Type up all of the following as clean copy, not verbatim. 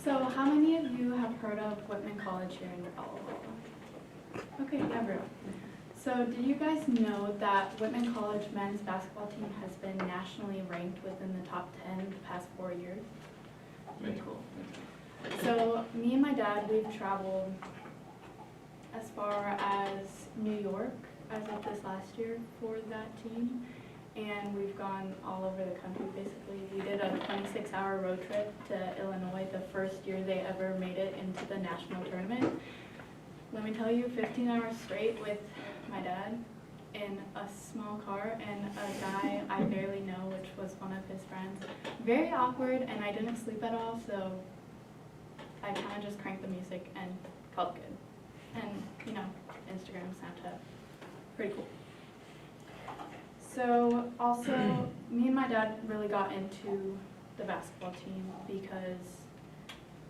So how many of you have heard of Whitman College here in Colorado? Okay, everyone. So did you guys know that Whitman College men's basketball team has been nationally ranked within the top 10 the past 4 years? Pretty cool. So me and my dad, we've traveled as far as New York as of this last year for that team. And we've gone all over the country, basically. We did a 26-hour road trip to Illinois the first year they ever made it into the national tournament. Let me tell you, 15 hours straight with my dad in a small car and a guy I barely know, which was one of his friends. Very awkward, and I didn't sleep at all, so I kind of just cranked the music and felt good. And, you know, Instagram, Snapchat, pretty cool. So also, me and my dad really got into the basketball team because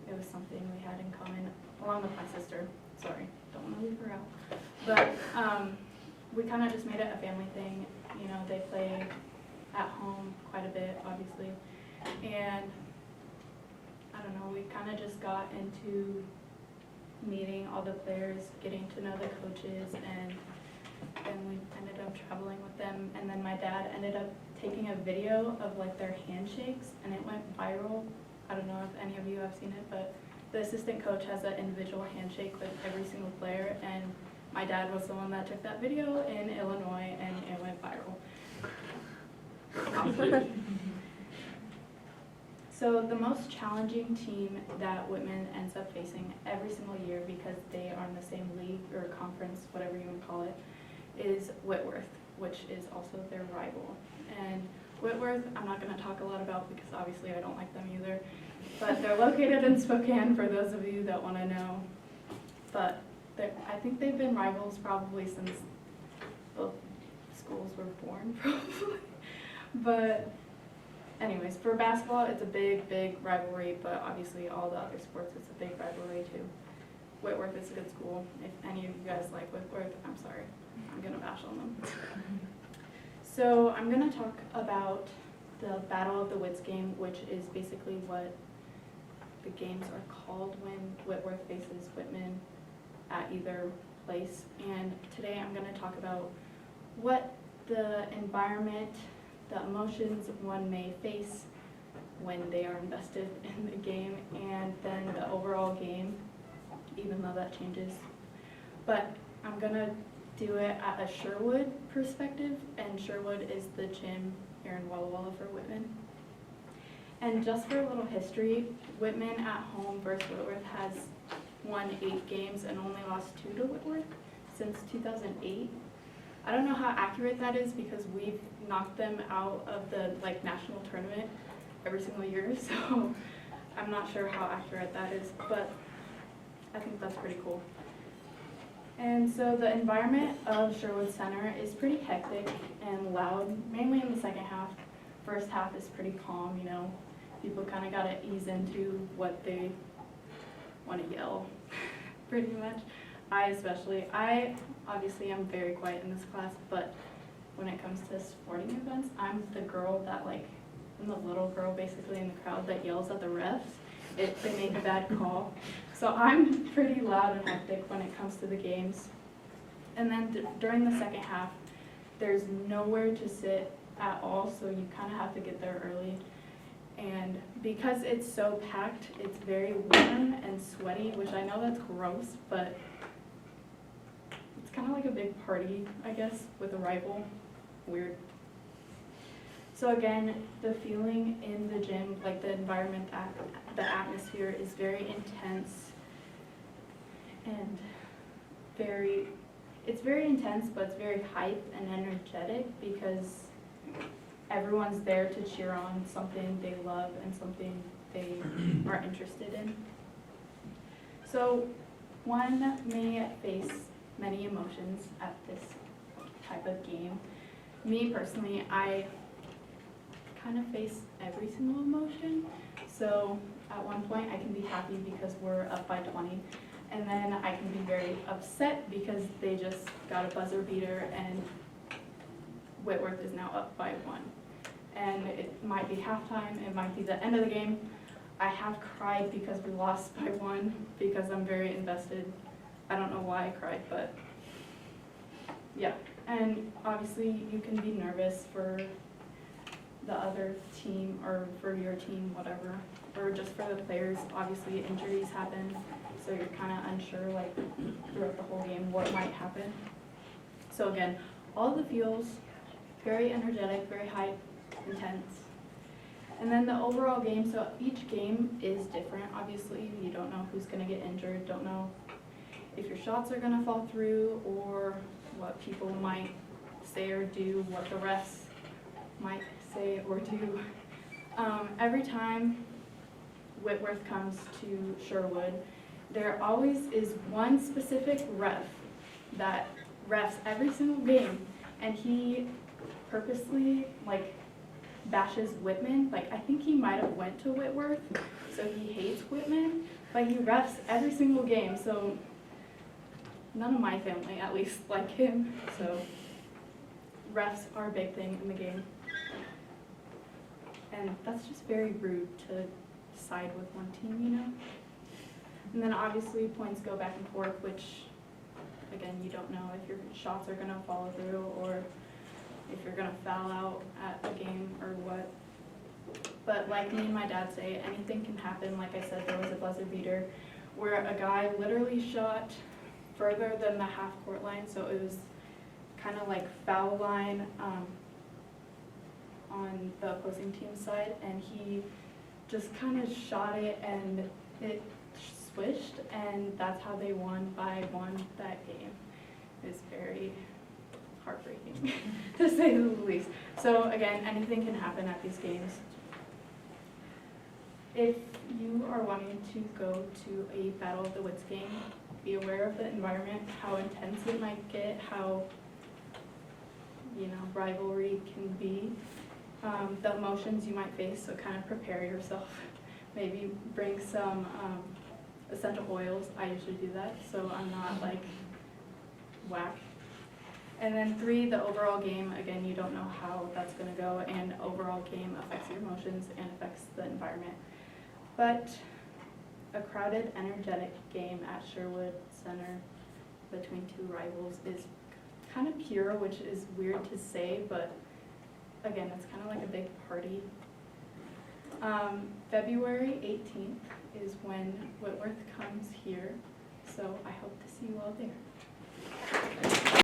it was something we had in common, along with my sister. Sorry, don't want to leave her out. But we kind of just made it a family thing. You know, they play at home quite a bit, obviously. And I don't know, we kind of just got into meeting all the players, getting to know the coaches, and then we ended up traveling with them. And then my dad ended up taking a video of like their handshakes, and it went viral. I don't know if any of you have seen it, but the assistant coach has an individual handshake with every single player, and my dad was the one that took that video in Illinois, and it went viral. So the most challenging team that Whitman ends up facing every single year, because they are in the same league or conference, whatever you want to call it, is Whitworth, which is also their rival. And Whitworth, I'm not going to talk a lot about because obviously I don't like them either, but they're located in Spokane for those of you that want to know. But I think they've been rivals probably since both schools were born, probably. But anyways, for basketball, it's a big, big rivalry, but obviously all the other sports, it's a big rivalry too. Whitworth is a good school. If any of you guys like Whitworth, I'm sorry. I'm going to bash on them. So I'm going to talk about the Battle of the Wits game, which is basically what the games are called when Whitworth faces Whitman at either place. And today I'm going to talk about what the environment, the emotions one may face when they are invested in the game, and then the overall game, even though that changes. But I'm going to do it at a Sherwood perspective, and Sherwood is the gym here in Walla Walla for Whitman. And just for a little history, Whitman at home versus Whitworth has won 8 games and only lost 2 to Whitworth since 2008. I don't know how accurate that is because we've knocked them out of the national tournament every single year, so I'm not sure how accurate that is, but I think that's pretty cool. And so the environment of Sherwood Center is pretty hectic and loud, mainly in the second half. First half is pretty calm, you know. People kind of got to ease into what they want to yell, pretty much. I obviously am very quiet in this class, but when it comes to sporting events, I'm the girl that I'm the little girl basically in the crowd that yells at the refs if they make a bad call. So I'm pretty loud and hectic when it comes to the games. And then during the second half, there's nowhere to sit at all, so you kind of have to get there early. And because it's so packed, it's very warm and sweaty, which I know that's gross, but it's kind of like a big party, I guess, with a rival. Weird. So again, the feeling in the gym, like the environment, the atmosphere is very intense and it's very intense, but it's very hype and energetic because everyone's there to cheer on something they love and something they are interested in. So one may face many emotions at this type of game. Me personally, I kind of face every single emotion. So at one point I can be happy because we're up by 20, and then I can be very upset because they just got a buzzer beater and Whitworth is now up by 1. And it might be halftime, it might be the end of the game. I have cried because we lost by 1 because I'm very invested. I don't know why I cried, but yeah. And obviously you can be nervous for the other team or for your team, whatever, or just for the players. Obviously injuries happen, so you're kind of unsure like throughout the whole game what might happen. So again, all the feels, very energetic, very high intense. And then the overall game, so each game is different. Obviously you don't know who's going to get injured, don't know if your shots are going to fall through or what people might say or do, what the refs might say or do. Every time Whitworth comes to Sherwood, there always is one specific ref that refs every single game, and he purposely like bashes Whitman. Like I think he might have went to Whitworth, so he hates Whitman, but he refs every single game, so none of my family at least like him, so refs are a big thing in the game. And that's just very rude to side with one team, you know? And then obviously points go back and forth, which again, you don't know if your shots are going to follow through or if you're going to foul out at a game or what. But like me and my dad say, anything can happen. Like I said, there was a buzzer beater where a guy literally shot further than the half court line, so it was kind of like foul line on the opposing team's side, and he just kind of shot it and it swished, and that's how they won by 1 that game. It was very heartbreaking to say the least. So again, anything can happen at these games. If you are wanting to go to a Battle of the Wits game, be aware of the environment, how intense it might get, how, you know, rivalry can be, the emotions you might face, so kind of prepare yourself. Maybe bring some essential oils. I usually do that, so I'm not like whack. And then 3, the overall game. Again, you don't know how that's going to go, and overall game affects your emotions and affects the environment. But a crowded, energetic game at Sherwood Center between 2 rivals is kind of pure, which is weird to say, but again, it's kind of like a big party. February 18th is when Whitworth comes here, so I hope to see you all there.